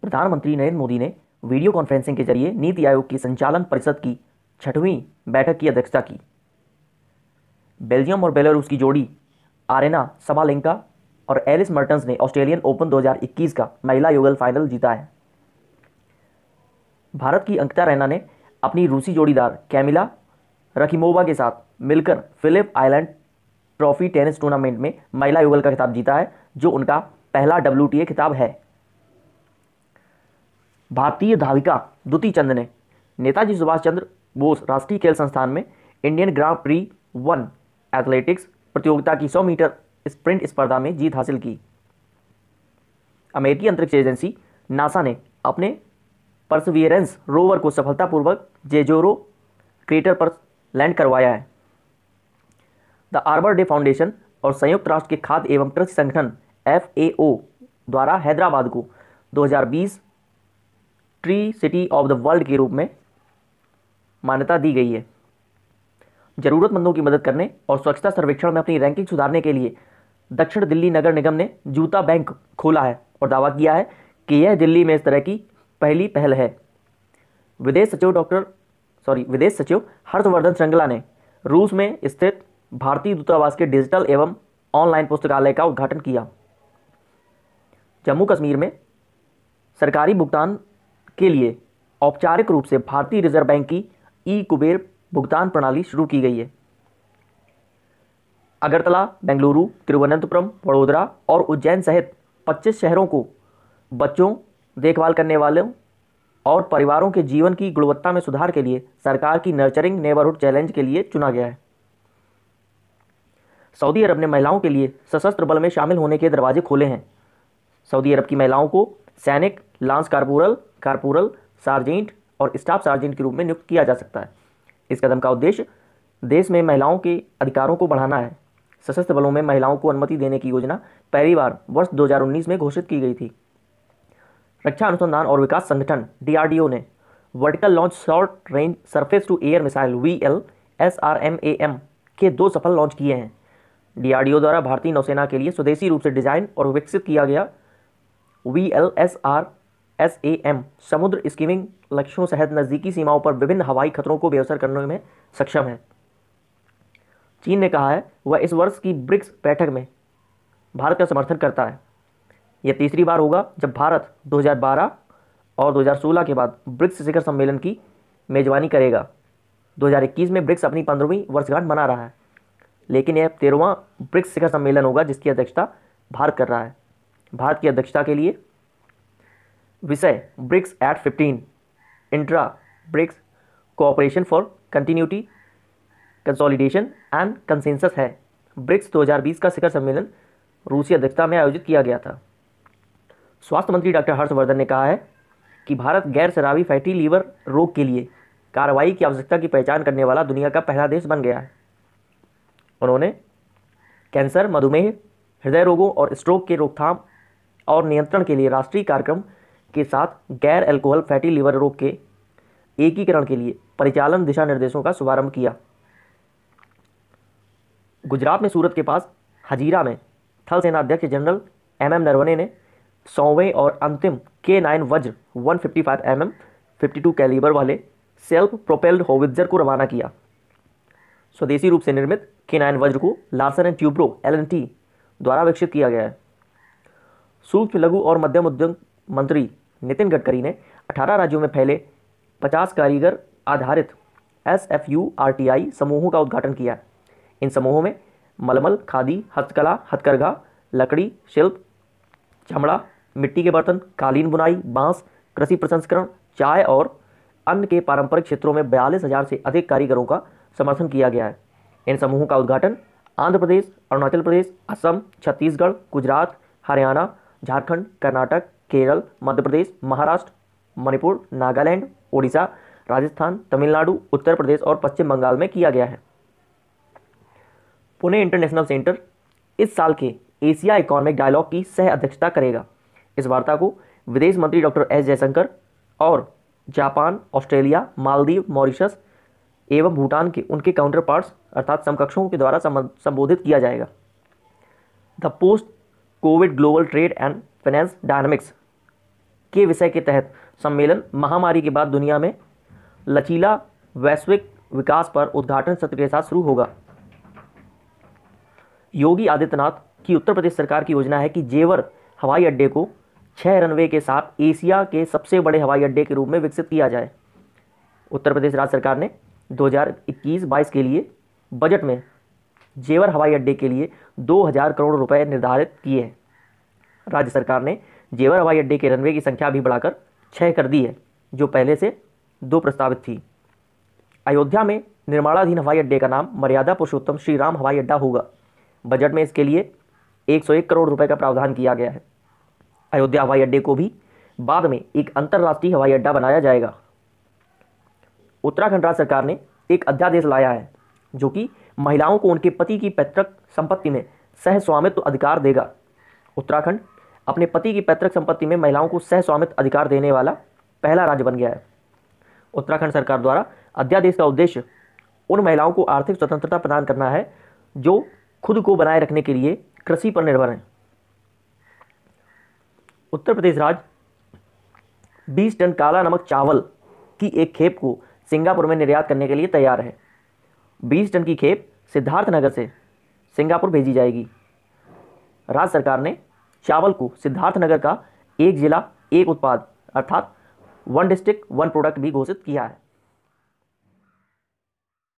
प्रधानमंत्री नरेंद्र मोदी ने video conferencing के जरिए नीति आयोग की संचालन परिषद की 6वीं बैठक की अध्यक्षता की। बेल्जियम और बेलारूस की जोड़ी आरेना सबालेंका और एलिस मर्टन्स ने ऑस्ट्रेलियन ओपन 2021 का महिला युगल फाइनल जीता है। भारत की अंकिता रैना ने अपनी रूसी जोड़ीदार कैमिला रखिमोवा के साथ मिलकर Phillip Island trophy tennis tournament में महिला युगल का खिताब जीता है, जो उनका पहला WTA खिताब है। भारतीय धाविका दुती चंद ने नेताजी सुभाष चंद्र बोस राष्ट्रीय खेल संस्थान में इंडियन ग्रां प्री 1 एथलेटिक्स प्रतियोगिता की 100 मीटर स्प्रिंट स्पर्धा में जीत हासिल की। अमेरिकी अंतरिक्ष एजेंसी नासा ने अपने परसिवियरेंस रोवर को सफलतापूर्वक जेजोरो क्रेटर पर लैंड करवाया है। द आर्बर डे फाउंडेशन और संयुक्त राष्ट्र के खाद्य एवं कृषि संगठन FAO द्वारा हैदराबाद को 2020 tree city of the world के रूप में मान्यता दी गई है। जरूरतमंदों की मदद करने और स्वच्छता सर्वेक्षण में अपनी रैंकिंग सुधारने के लिए दक्षिण दिल्ली नगर निगम ने जूता बैंक खोला है और दावा किया है कि यह दिल्ली में इस तरह की पहली पहल है। विदेश सचिव हर्षवर्धन श्रृंगला ने रूस में स्थित भारतीय दूतावास के डिजिटल एवं ऑनलाइन पुस्तकालय का उद्घाटन किया। जम्मू कश्मीर में सरकारी भुगतान के लिए औपचारिक रूप से भारतीय रिजर्व बैंक की ई-कुबेर भुगतान प्रणाली शुरू की गई है। अगरतला, बेंगलुरु, तिरुवनंतपुरम, वडोदरा और उज्जैन सहित 25 शहरों को बच्चों, देखभाल करने वालों और परिवारों के जीवन की गुणवत्ता में सुधार के लिए सरकार की नर्चरिंग नेबरहुड चैलेंज के लिए चुना गया है। सऊदी अरब ने महिलाओं के लिए सशस्त्र बल में शामिल होने के दरवाजे खोले हैं। सऊदी अरब की महिलाओं को सैनिक, लांस कारपोरल, सार्जेंट और स्टाफ सार्जेंट के रूप में नियुक्त किया जा सकता है। इस कदम का उद्देश्य देश में महिलाओं के अधिकारों को बढ़ाना है। सशस्त्र बलों में महिलाओं को अनुमति देने की योजना पहली बार वर्ष 2019 में घोषित की गई थी। रक्षा अनुसंधान और विकास संगठन DRDO ने vertical launch short range surface to air missile VLSRMAM के 2 सफल लॉन्च किए हैं। DRDO द्वारा भारतीय नौसेना के लिए स्वदेशी रूप से डिजाइन और विकसित किया गया VLSRSAM समुद्र स्कीमिंग लक्ष्यों सहित नजदीकी सीमाओं पर विभिन्न हवाई खतरों को बेअसर करने में सक्षम है। चीन ने कहा है वह इस वर्ष की ब्रिक्स बैठक में भारत का समर्थन करता है। यह तीसरी बार होगा जब भारत 2012 और 2016 के बाद ब्रिक्स शिखर सम्मेलन की मेजबानी करेगा। 2021 में ब्रिक्स अपनी 15वीं वर्षगांठ मना रहा है, लेकिन यह 13वां ब्रिक्स शिखर सम्मेलन होगा जिसकी अध्यक्षता भारत कर रहा है। भारत की अध्यक्षता के लिए विषय BRICS at 15 intra BRICS cooperation for continuity, consolidation and consensus है। ब्रिक्स 2020 का शिखर सम्मेलन रूसी अध्यक्षता में आयोजित किया गया था। स्वास्थ्य मंत्री डॉक्टर हर्षवर्धन ने कहा है कि भारत गैर शराबी फैटी लीवर रोग के लिए कार्रवाई की आवश्यकता की पहचान करने वाला दुनिया का पहला देश बन गया है। उन्होंने कैंसर, मधुमेह, हृदय रोगों और स्ट्रोक के रोकथाम और नियंत्रण के लिए राष्ट्रीय कार्यक्रम के साथ गैर अल्कोहल फैटी लीवर रोग के एकीकरण के लिए परिचालन दिशा निर्देशों का शुभारंभ किया। गुजरात में सूरत के पास हजीरा में थल सेना अध्यक्ष जनरल MM नरवणे ने 100वें और अंतिम K9 वज्र 155 mm 52 कैलिबर वाले सेल्फ प्रोपेल्ड होवित्जर को रवाना किया। स्वदेशी रूप से निर्मित K9 वज्र को लार्सन एंड ट्यूब्रो LNT द्वारा विकसित किया गया है। सूक्ष्म, लघु और मध्यम उद्यम मंत्री नितिन गडकरी ने 18 राज्यों में फैले 50 कारीगर आधारित SFU-RTI समूहों का उद्घाटन किया। इन समूहों में मलमल, खादी, हस्तकला, हथकरघा, लकड़ी, शिल्प, चमड़ा, मिट्टी के बर्तन, कालीन बुनाई, बांस, कृषि प्रसंस्करण, चाय और अन्य के पारंपरिक क्षेत्रों में 42,000 से अधिक कारीगरों का समर्थन किया गया है। इन समूहों का उद्घाटन आंध्र प्रदेश, अरुणाचल प्रदेश, असम, छत्तीसगढ़, गुजरात, हरियाणा, झारखंड, कर्नाटक, केरल, मध्य प्रदेश, महाराष्ट्र, मणिपुर, नागालैंड, ओडिशा, राजस्थान, तमिलनाडु, उत्तर प्रदेश और पश्चिम बंगाल में किया गया है। पुणे इंटरनेशनल सेंटर इस साल के एशिया इकोनॉमिक डायलॉग की सह अध्यक्षता करेगा। इस वार्ता को विदेश मंत्री डॉक्टर S जयशंकर और जापान, ऑस्ट्रेलिया, मालदीव, मॉरिशस एवं भूटान के उनके काउंटर पार्ट्स अर्थात समकक्षों के द्वारा संबोधित किया जाएगा। The post Covid global trade and finance dynamics के विषय के तहत सम्मेलन महामारी के बाद दुनिया में लचीला वैश्विक विकास पर उद्घाटन सत्र के साथ शुरू होगा। योगी आदित्यनाथ की उत्तर प्रदेश सरकार की योजना है कि जेवर हवाई अड्डे को 6 रनवे के साथ एशिया के सबसे बड़े हवाई अड्डे के रूप में विकसित किया जाए। उत्तर प्रदेश राज्य सरकार ने 2021-22 के लिए बजट में जेवर हवाई अड्डे के लिए 2000 करोड़ रुपए निर्धारित किए हैं। राज्य सरकार ने जेवर हवाई अड्डे के रनवे की संख्या भी बढ़ाकर 6 कर दी है, जो पहले से 2 प्रस्तावित थी। अयोध्या में निर्माणाधीन हवाई अड्डे का नाम मर्यादा पुरुषोत्तम श्री राम हवाई अड्डा होगा। बजट में इसके लिए 101 करोड़ रुपए का प्रावधान किया गया है। अयोध्या हवाई अड्डे को भी बाद में एक अंतर्राष्ट्रीय हवाई अड्डा बनाया जाएगा। उत्तराखंड राज्य सरकार ने एक अध्यादेश लाया है जो कि महिलाओं को उनके पति की पैतृक संपत्ति में सह स्वामित्व अधिकार देगा। उत्तराखंड अपने पति की पैतृक संपत्ति में महिलाओं को सह स्वामित्व अधिकार देने वाला पहला राज्य बन गया है। उत्तराखंड सरकार द्वारा अध्यादेश का उद्देश्य उन महिलाओं को आर्थिक स्वतंत्रता प्रदान करना है जो खुद को बनाए रखने के लिए कृषि पर निर्भर हैं। उत्तर प्रदेश राज्य 20 टन काला नमक चावल की एक खेप को सिंगापुर में निर्यात करने के लिए तैयार है। 20 टन की खेप सिद्धार्थनगर से सिंगापुर भेजी जाएगी। राज्य सरकार ने चावल को सिद्धार्थनगर का एक जिला एक उत्पाद अर्थात 1 डिस्ट्रिक्ट 1 प्रोडक्ट भी घोषित किया है।